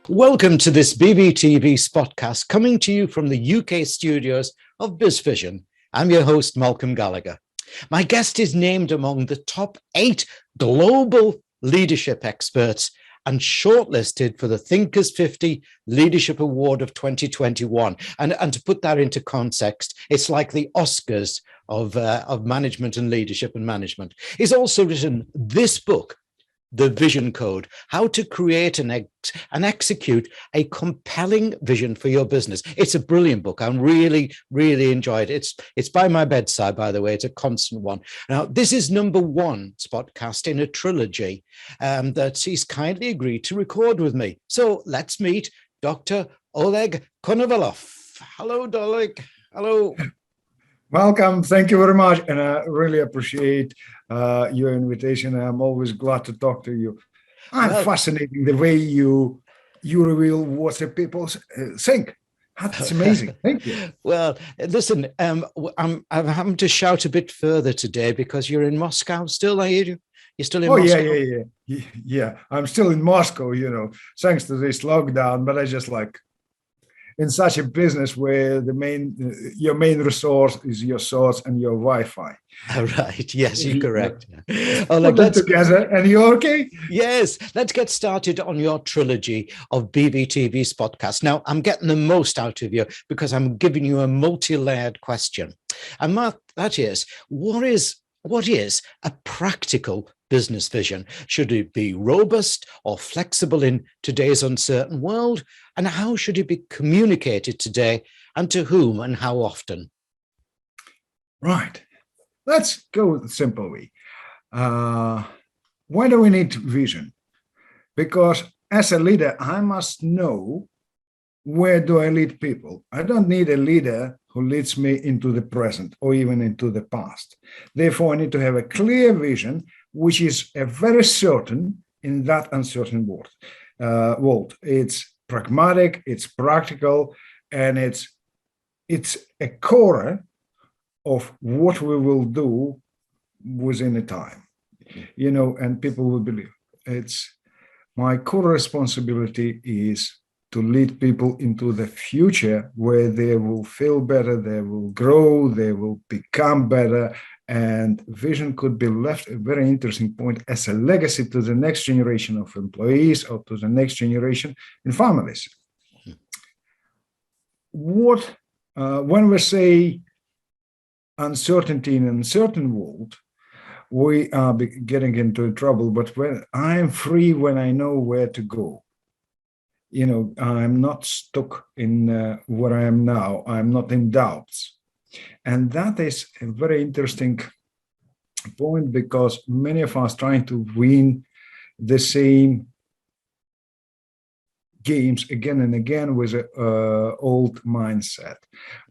Welcome to this BVTV SpotCast coming to you from the UK studios of BizVision. I'm your host, Malcolm Gallagher. My guest is named among the top 8 global leadership experts and shortlisted for the Thinkers50 Leadership Award of 2021. And to put that into context, it's like the Oscars of management and leadership and management. He's also written this book, The Vision Code, how to create and execute a compelling vision for your business. It's a brilliant book. I really enjoyed it. It's by my bedside, by the way. It's a constant one. Now, this is number 1 SpotCast in a trilogy that he's kindly agreed to record with me. So let's meet Dr. Oleg Konovalov. Hello, Oleg. Hello. Welcome. Thank you very much. And I really appreciate your invitation. I'm always glad to talk to you. I'm fascinating the way you reveal what the people think. That's amazing. Thank you. Well, listen, I'm having to shout a bit further today because you're in Moscow still, are you? You're still in Moscow? Yeah. I'm still in Moscow, thanks to this lockdown, but I just like in such a business where your main resource is your source and your Wi-Fi. Right. Yes, you're correct. Let's together. And you okay? Yes. Let's get started on your trilogy of BVTV SpotCast. Now, I'm getting the most out of you because I'm giving you a multi-layered question. And that is, what is a practical business vision? Should it be robust or flexible in today's uncertain world? And how should it be communicated today, and to whom and how often? Right. Let's go the simple way. Why do we need vision? Because as a leader, I must know where do I lead people. I don't need a leader who leads me into the present or even into the past. Therefore, I need to have a clear vision, which is a very certain in that uncertain world. It's pragmatic, it's practical, and it's a core of what we will do within a time, and people will believe. It's my core responsibility is to lead people into the future where they will feel better, they will grow, they will become better. And vision could be left a very interesting point as a legacy to the next generation of employees or to the next generation in families. When we say uncertainty in an uncertain world, we are getting into trouble. But when I'm free, when I know where to go, I'm not stuck in where I am now. I'm not in doubts. And that is a very interesting point because many of us trying to win the same games again and again with an old mindset.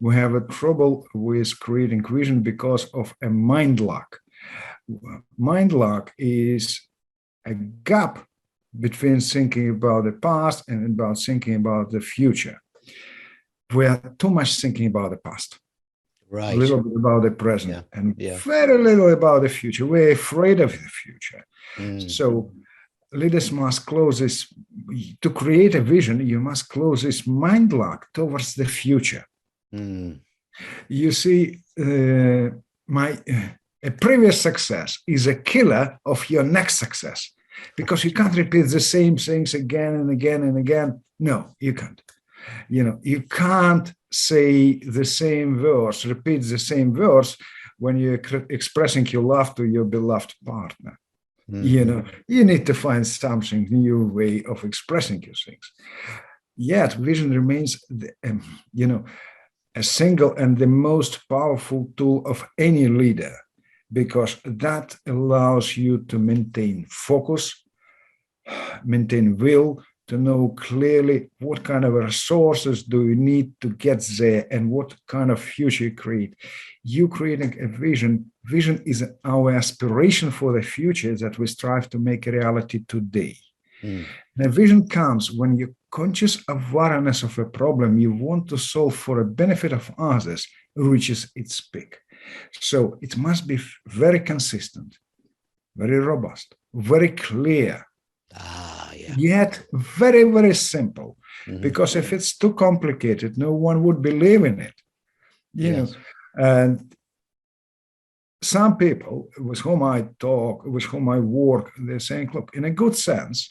We have a trouble with creating vision because of a mind lock. Mind lock is a gap between thinking about the past and about thinking about the future. We are too much thinking about the past. Right. A little bit about the present and very little about the future. We're afraid of the future. So leaders must close this. To create a vision, you must close this mind lock towards the future. You see, a previous success is a killer of your next success because you can't repeat the same things again and again and again. No, you can't. You can't say the same verse, repeat the same verse when you're expressing your love to your beloved partner. You need to find something new way of expressing your things. Yet vision remains, a single and the most powerful tool of any leader, because that allows you to maintain focus, maintain will, to know clearly what kind of resources do you need to get there and what kind of future you create. You creating a vision. Vision is our aspiration for the future that we strive to make a reality today. And a vision comes when you're conscious awareness of a problem you want to solve for a benefit of others reaches its peak. So it must be very consistent, very robust, very clear. yet very, very simple. Mm-hmm. Because if it's too complicated, no one would believe in it. You know, and some people with whom I talk, with whom I work, they're saying, look, in a good sense,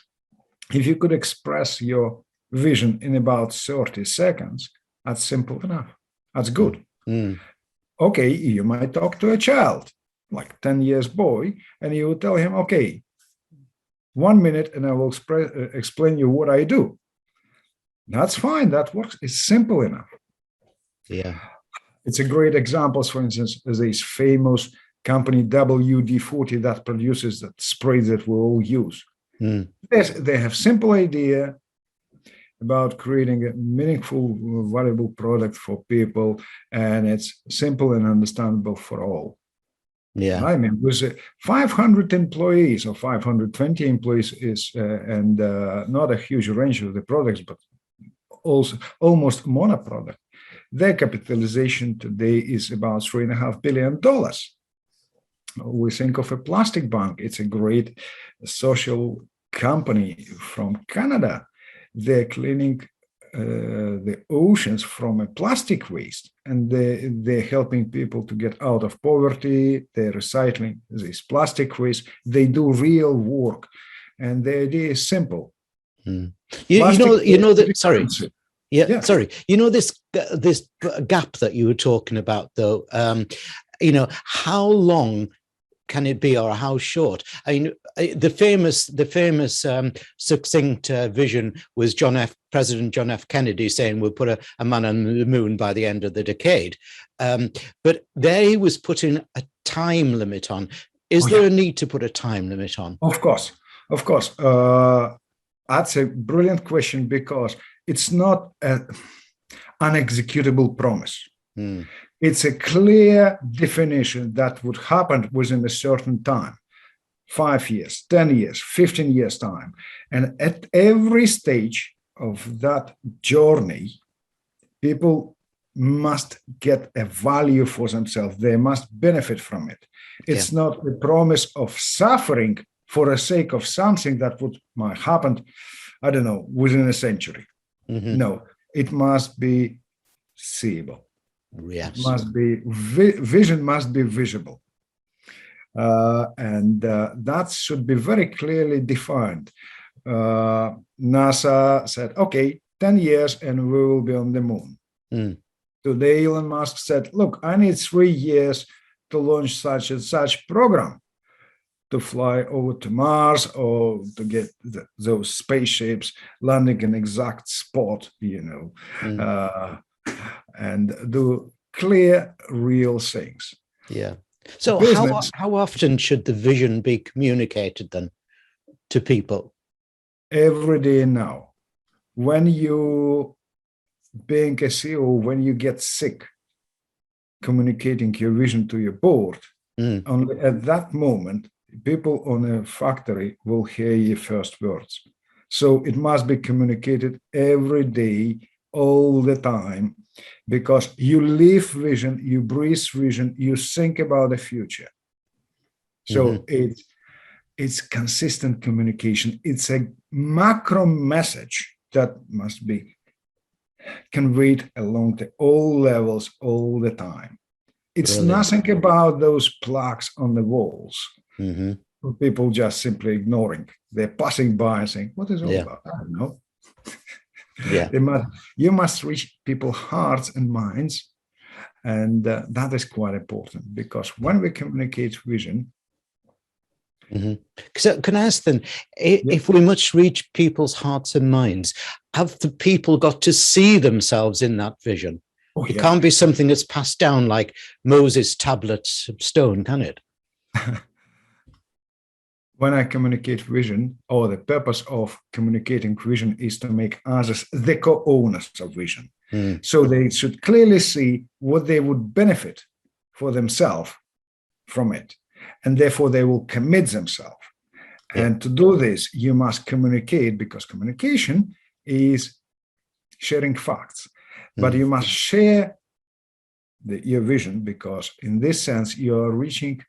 if you could express your vision in about 30 seconds, that's simple enough. That's good. Mm. Okay, you might talk to a child, like 10 years boy, and you will tell him, okay, 1 minute and I will explain you what I do. That's fine. That works. It's simple enough. Yeah. It's a great example, for instance, this famous company WD-40 that produces that spray that we all use. Mm. They have simple idea about creating a meaningful, valuable product for people, and it's simple and understandable for all. Yeah. I mean, with 500 employees or 520 employees and not a huge range of the products, but also almost mono product. Their capitalization today is about $3.5 billion. We think of a plastic bank. It's a great social company from Canada. They're cleaning the oceans from a plastic waste, and they're helping people to get out of poverty. They're recycling this plastic waste. They do real work, and the idea is simple. Mm. You know that. Sorry. Yeah, yeah. Sorry. You know this gap that you were talking about, though. You know, how long can it be, or how short? I mean, the famous succinct vision was President John F. Kennedy saying we'll put a man on the moon by the end of the decade. But there he was putting a time limit on. Is there a need to put a time limit on? Of course. That's a brilliant question, because it's not an unexecutable promise. Mm. It's a clear definition that would happen within a certain time, 5 years, 10 years, 15 years time. And at every stage of that journey, people must get a value for themselves. They must benefit from it. It's not a promise of suffering for the sake of something that might happen, I don't know, within a century. Mm-hmm. No, it must be seeable. Yes. It must be vision must be visible, and that should be very clearly defined. NASA said, okay, 10 years and we will be on the moon. Mm. Today, Elon Musk said, look, I need 3 years to launch such and such program, to fly over to Mars, or to get those spaceships landing in exact spot, you know. Mm. And do clear, real things. Yeah. So how often should the vision be communicated then to people? Every day now. When you, being a CEO, when you get sick, communicating your vision to your board, only at that moment, people on a factory will hear your first words. So it must be communicated every day, all the time, because you live vision, you breathe vision, you think about the future. So it's consistent communication. It's a macro message that must be conveyed along all levels all the time. It's nothing about those plaques on the walls. People just simply ignoring. They're passing by and saying, what is all about? I don't know. Yeah, you must reach people's hearts and minds, and that is quite important, because when we communicate vision. So can I ask then, if we must reach people's hearts and minds, have the people got to see themselves in that vision? It can't be something that's passed down like Moses' tablets of stone, can it? When I communicate vision, or the purpose of communicating vision is to make others the co-owners of vision. So they should clearly see what they would benefit for themselves from it. And therefore they will commit themselves. And to do this, you must communicate, because communication is sharing facts. But you must share your vision, because in this sense, you are reaching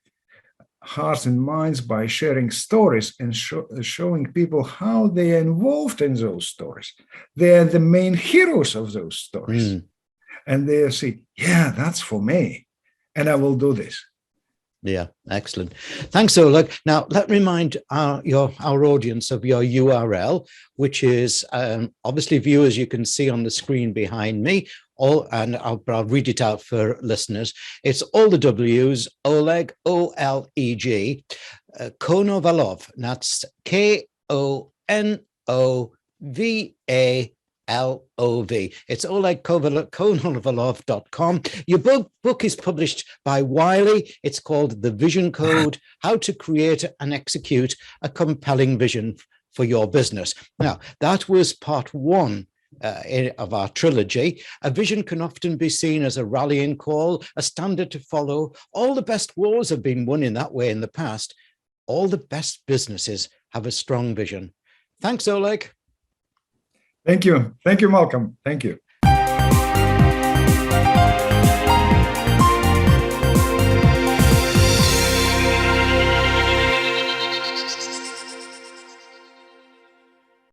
hearts and minds by sharing stories and showing people how they are involved in those stories. They are the main heroes of those stories. And they see, yeah, that's for me, and I will do this. Yeah, excellent. Thanks, Oleg. Now, let me remind our audience of your URL, which is obviously, viewers, you can see on the screen behind me. And I'll read it out for listeners. It's all the W's, Oleg, O-L-E-G, Konovalov, and that's K-O-N-O-V-A-L-O-V. It's olegkonovalov.com. Your book is published by Wiley. It's called The Vision Code, How to Create and Execute a Compelling Vision for Your Business. Now, that was part one of our trilogy. A vision can often be seen as a rallying call, a standard to follow. All the best wars have been won in that way in the past. All the best businesses have a strong vision. Thanks, Oleg. Thank you. Thank you, Malcolm. Thank you.